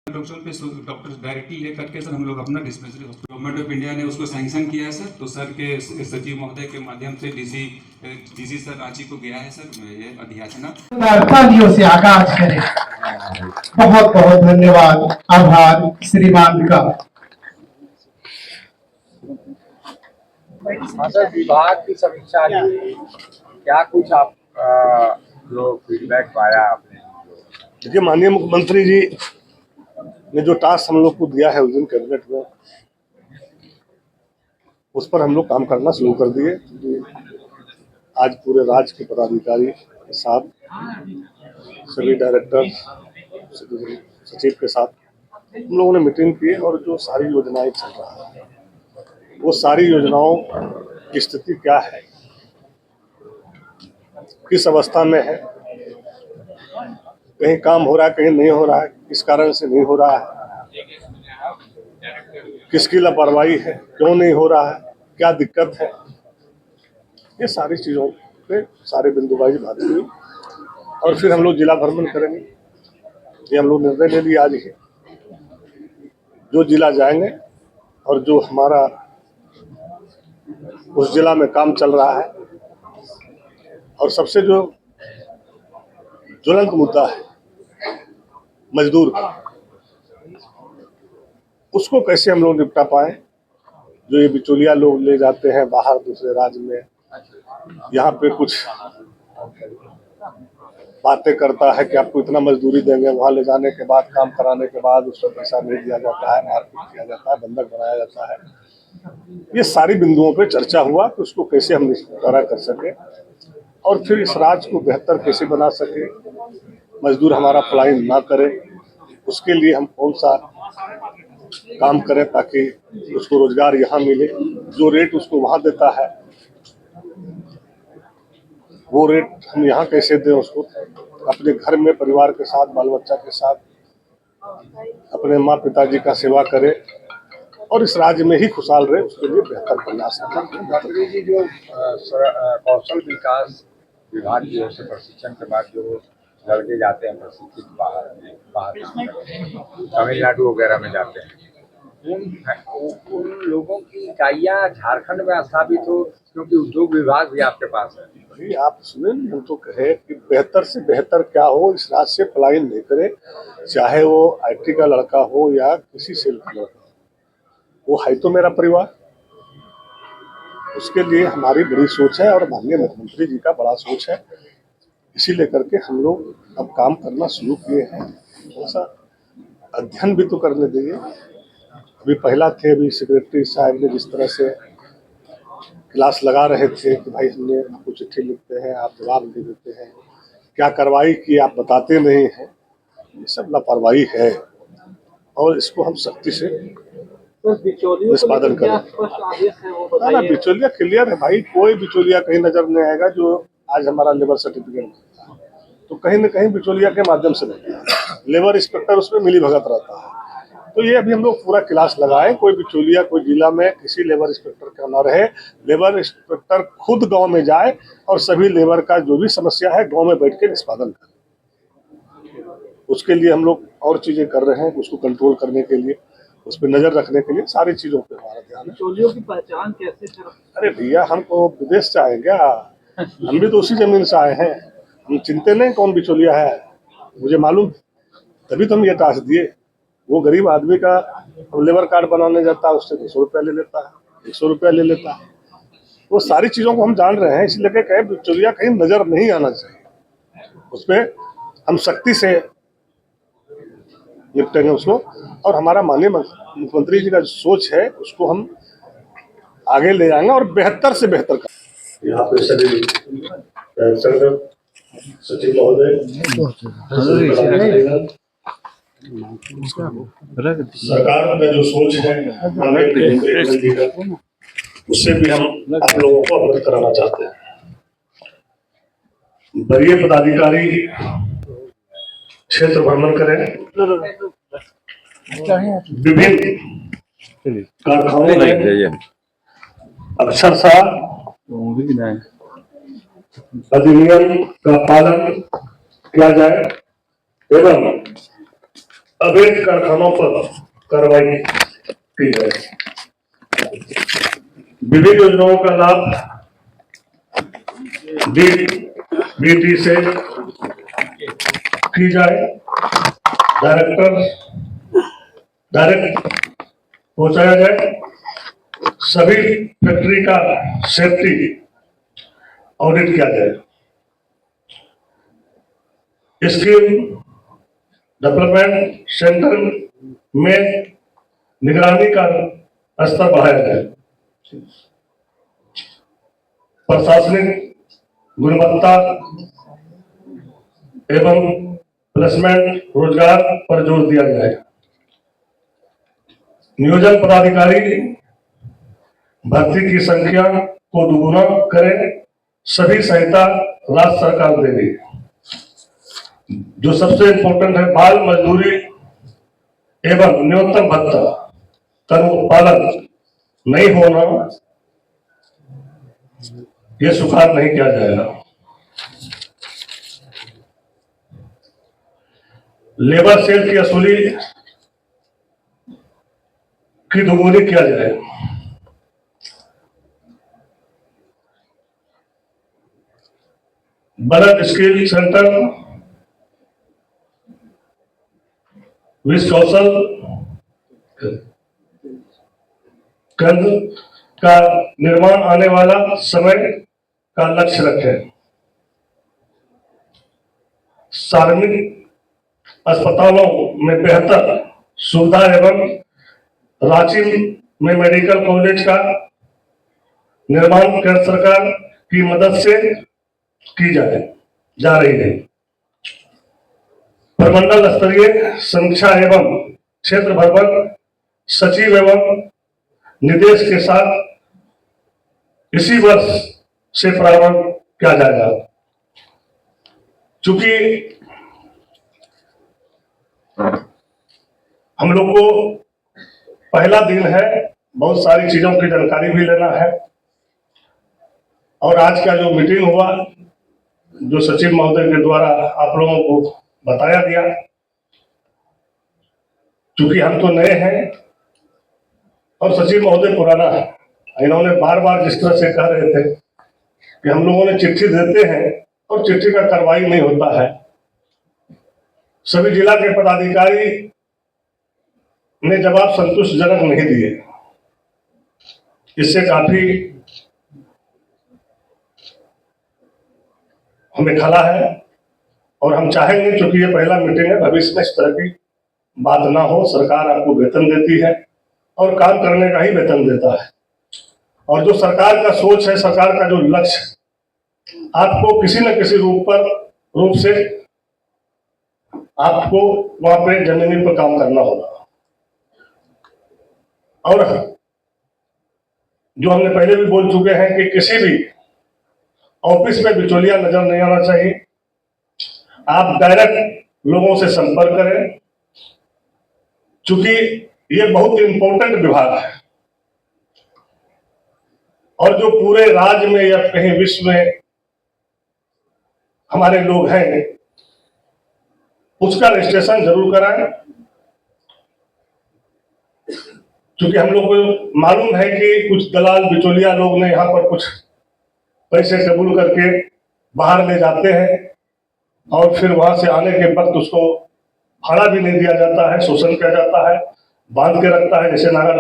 पे doctor directly लेकर के सर हम लोग अपना डिस्पेंसरी गवर्नमेंट ऑफ इंडिया ने उसको सैंक्शन किया है सर। तो सर के सचिव महोदय के माध्यम से डीसी सर रांची को गया है सर ये अध्याचना तालियों से आगाज करें। बहुत बहुत धन्यवाद, आभार श्रीमान का। सर विभाग की समीक्षा की क्या कुछ आप जो फीडबैक पाया आपने? देखिए, माननीय मुख्यमंत्री जी ने जो टास्क हम लोग को दिया है उस दिन कैबिनेट में, उस पर हम लोग काम करना शुरू कर दिए। आज पूरे राज्य के पदाधिकारी के साथ, सभी डायरेक्टर, सचिव के साथ हम लोगों ने मीटिंग की और जो सारी योजनाएं चल रहा है वो सारी योजनाओं की स्थिति क्या है, किस अवस्था में है, कहीं काम हो रहा है, कहीं नहीं हो रहा है, किस कारण से नहीं हो रहा है, किसकी लापरवाही है, क्यों नहीं हो रहा है, क्या दिक्कत है, ये सारी चीज़ों पे सारे बिंदुबाजी बात हुई। और फिर हम लोग जिला भ्रमण करेंगे, ये हम लोग निर्णय ले लिया आज ही। जो जिला जाएंगे और जो हमारा उस जिला में काम चल रहा है और सबसे जो ज्वलंत मुद्दा है मजदूर का, उसको कैसे हम लोग निपटा पाए। जो ये बिचौलिया लोग ले जाते हैं बाहर दूसरे राज्य में, यहाँ पे कुछ बातें करता है कि आपको इतना मजदूरी देंगे, वहाँ ले जाने के बाद काम कराने के बाद उसको पैसा नहीं दिया जाता है, मारपीट किया जाता है, बंधक बनाया जाता है। ये सारी बिंदुओं पे चर्चा हुआ कि उसको कैसे हम निपटारा कर सके और फिर इस राज्य को बेहतर कैसे बना सके, मजदूर हमारा पलायन ना करे, उसके लिए हम कौन सा काम करें ताकि उसको रोजगार यहाँ मिले। जो रेट उसको वहाँ देता है वो रेट हम यहाँ कैसे दें उसको, अपने घर में परिवार के साथ, बाल बच्चा के साथ, अपने माँ पिताजी का सेवा करे और इस राज्य में ही खुशहाल रहे, उसके लिए बेहतर प्रयास करें। डॉक्टर जी जो कौशल विकास विभाग की ओर से प्रशिक्षण के बाद जो लड़के जाते हैं प्रशिक्षित बाहर तमिलनाडु वगैरह में जाते हैं, उन लोगों की इकाइयाँ झारखंड में स्थापित हो, क्योंकि उद्योग विभाग भी आपके पास है। भाई आप सुने, हम तो कहे कि बेहतर से बेहतर क्या हो, इस राज्य से पलायन नहीं करे, चाहे वो IT का लड़का हो या किसी से लड़का, वो है तो मेरा परिवार। उसके लिए हमारी बड़ी सोच है और माननीय मुख्यमंत्री जी का बड़ा सोच है, इसी लेकर के हम लोग अब काम करना शुरू किए हैं। थोड़ा सा अध्ययन भी तो करने देंगे। अभी पहला थे, अभी सेक्रेटरी साहब ने जिस तरह से क्लास लगा रहे थे कि भाई हमने आपको चिट्ठी लिखते हैं, आप जवाब दे देते हैं, क्या कार्रवाई की आप बताते नहीं हैं, ये सब लापरवाही है और इसको हम सख्ती से निष्पादन करें। ना बिचौलिया क्लियर है भाई, कोई बिचौलिया कहीं नजर नहीं आएगा। जो आज हमारा लेबर सर्टिफिकेट मिलता है तो कहीं न कहीं बिचौलिया के माध्यम से मिलता है, लेबर इंस्पेक्टर उसमें मिली भगत रहता है। तो ये अभी हम लोग पूरा क्लास लगाए, कोई बिचौलिया कोई जिला में किसी लेबर इंस्पेक्टर का न रहे, लेबर इंस्पेक्टर खुद गांव में जाए और सभी लेबर का जो भी समस्या है गांव में बैठ के निष्पादन करे। उसके लिए हम लोग और चीजें कर रहे हैं, उसको कंट्रोल करने के लिए, उस पर नजर रखने के लिए सारी चीजों पे हमारा ध्यान है। बिचौलियों की पहचान कैसे करें? अरे भैया, हम तो विदेश से आए क्या, हम भी तो उसी जमीन से आए हैं, हम चिंते नहीं कौन बिचौलिया है, मुझे मालूम, तभी तो हम ये टास्क दिए। वो गरीब आदमी का लेबर कार्ड बनाने जाता है, उससे 200 रुपया ले लेता है, 100 रुपया ले लेता है। वो सारी चीजों को हम जान रहे हैं, इसलिए कहे बिचौलिया कहीं नजर नहीं आना चाहिए, उस पर हम सख्ती से निपटेंगे उसको। और हमारा माननीय मुख्यमंत्री जी का जो सोच है उसको हम आगे ले जाएंगे और बेहतर से बेहतर करेंगे। यहाँ पे सभी सचिव महोदय, सरकार का जो सोच है उससे भी हम आप लोगों को अवगत कराना चाहते हैं। वरीय पदाधिकारी क्षेत्र भ्रमण करें, विभिन्न कारखानों में अक्षरशः अधिनियम का पालन किया जाए एवं अवैध कारखानों पर कार्रवाई की जाए। विभिन्न योजनाओं का लाभ डीबीटी से की जाए, डायरेक्ट पहुंचाया जाए। सभी फैक्ट्री का सेफ्टी ऑडिट किया जाए। स्किल डेवलपमेंट सेंटर में निगरानी का स्तर बढ़ाया जाए। प्रशासनिक गुणवत्ता एवं प्लेसमेंट रोजगार पर जोर दिया जाए। नियोजन पदाधिकारी भर्ती की संख्या को दोगुना करें। सभी सहायता राज्य सरकार देगी। जो सबसे इम्पोर्टेंट है, बाल मजदूरी एवं न्यूनतम भत्ता का पालन नहीं होना, यह स्वीकार नहीं किया जाएगा। लेबर सेल की वसूली की दोगुनी किया जाए। बलद स्किल सेंटर, विश्व कौशल केंद्र का निर्माण आने वाला समय का लक्ष्य रखें। सार्वजनिक अस्पतालों में बेहतर सुविधा एवं रांची में मेडिकल कॉलेज का निर्माण केंद्र सरकार की मदद से की जा रही है। प्रमंडल स्तरीय समीक्षा एवं क्षेत्र भर पर सचिव एवं निदेश के साथ इसी वर्ष से प्रारंभ किया जाएगा। चूंकि हम लोग को पहला दिन है, बहुत सारी चीजों की जानकारी भी लेना है। और आज का जो मीटिंग हुआ, जो सचिव महोदय के द्वारा आप लोगों को बताया गया, चूंकि हम तो नए हैं और सचिव महोदय पुराना है, इन्होंने बार बार जिस तरह से कह रहे थे कि हम लोगों ने चिट्ठी देते हैं और चिट्ठी का कार्रवाई नहीं होता है। सभी जिला के पदाधिकारी ने जवाब संतुष्टजनक नहीं दिए। इससे काफी हमें खला है और हम चाहेंगे, क्योंकि ये पहला मीटिंग है, भविष्य में इस तरह की बात ना हो। सरकार आपको वेतन देती है और काम करने का ही वेतन देता है। और जो सरकार का सोच है, सरकार का जो लक्ष्य, आपको किसी न किसी रूप से आपको वहां पे जमीनी पर काम करना होगा। और जो हमने पहले भी बोल चुके हैं कि किसी भी ऑफिस में बिचौलिया नजर नहीं आना चाहिए। आप डायरेक्ट लोगों से संपर्क करें, क्योंकि ये बहुत इंपॉर्टेंट विभाग है और जो पूरे राज्य में या कहीं विश्व में हमारे लोग हैं, उसका रजिस्ट्रेशन जरूर कराएं। क्योंकि हम लोग को मालूम है कि कुछ दलाल बिचौलिया लोग ने यहाँ पर कुछ पैसे कबूल करके बाहर ले जाते हैं और फिर वहां से आने के वक्त उसको भाड़ा भी नहीं दिया जाता है, शोषण किया जाता है, बांध के रखता है। जैसे नागर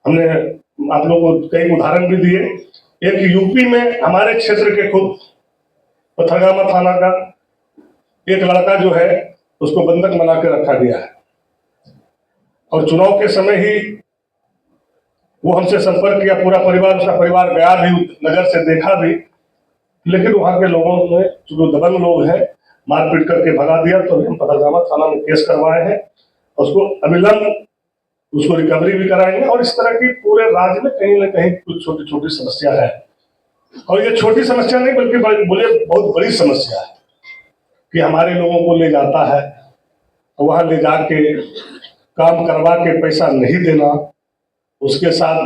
हमने आप लोगों को कई उदाहरण भी दिए। एक यूपी में हमारे क्षेत्र के खुद पथरगामा थाना का एक लड़का जो है, उसको बंधक बना के रखा गया है और चुनाव के समय ही वो हमसे संपर्क किया, पूरा परिवार, उसका परिवार गया भी, नजर से देखा भी, लेकिन वहां के लोगों ने, जो दबंग लोग हैं, मारपीट करके भगा दिया। तो हम पथरगामा थाना में केस करवाए हैं, उसको अविलंब उसको रिकवरी भी कराएंगे। और इस तरह की पूरे राज्य में कहीं न कहीं कुछ छोटी छोटी समस्या है, और ये छोटी समस्या नहीं बल्कि बोले बहुत बड़ी समस्या है कि हमारे लोगों को ले जाता है, वहां ले जाके काम करवा के पैसा नहीं देना, उसके साथ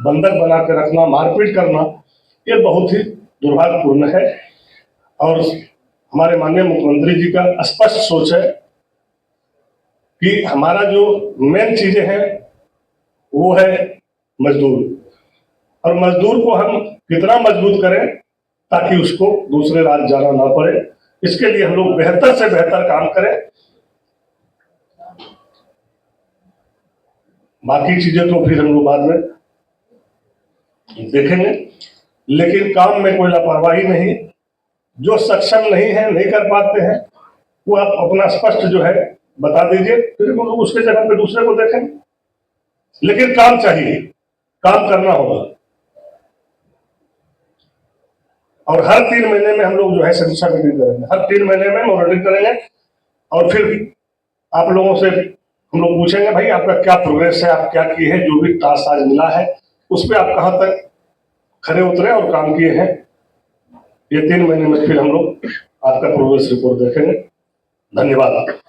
बंधक बना के रखना, मारपीट करना, ये बहुत ही दुर्भाग्यपूर्ण है। और हमारे माननीय मुख्यमंत्री जी का स्पष्ट सोच है कि हमारा जो मेन चीजें हैं वो है मजदूर, और मजदूर को हम कितना मजबूत करें ताकि उसको दूसरे राज्य जाना ना पड़े, इसके लिए हम लोग बेहतर से बेहतर काम करें। बाकी चीजें तो फिर हम लोग बाद में देखेंगे, लेकिन काम में कोई लापरवाही नहीं। जो सक्षम नहीं है, नहीं कर पाते हैं, वो आप अपना स्पष्ट जो है बता दीजिए, फिर हम लोग उसके जगह पे दूसरे को देखेंगे। लेकिन काम चाहिए, काम करना होगा। और हर 3 महीने में हम लोग जो है समीक्षा मीटिंग करेंगे, हर 3 महीने में मॉनिटरिंग करेंगे, और फिर आप लोगों से हम लोग पूछेंगे भाई आपका क्या प्रोग्रेस है, आप क्या किए हैं, जो भी टास्क आज मिला है उस पर आप कहाँ तक खरे उतरे और काम किए हैं। ये 3 महीने में फिर हम लोग आपका प्रोग्रेस रिपोर्ट देखेंगे। धन्यवाद।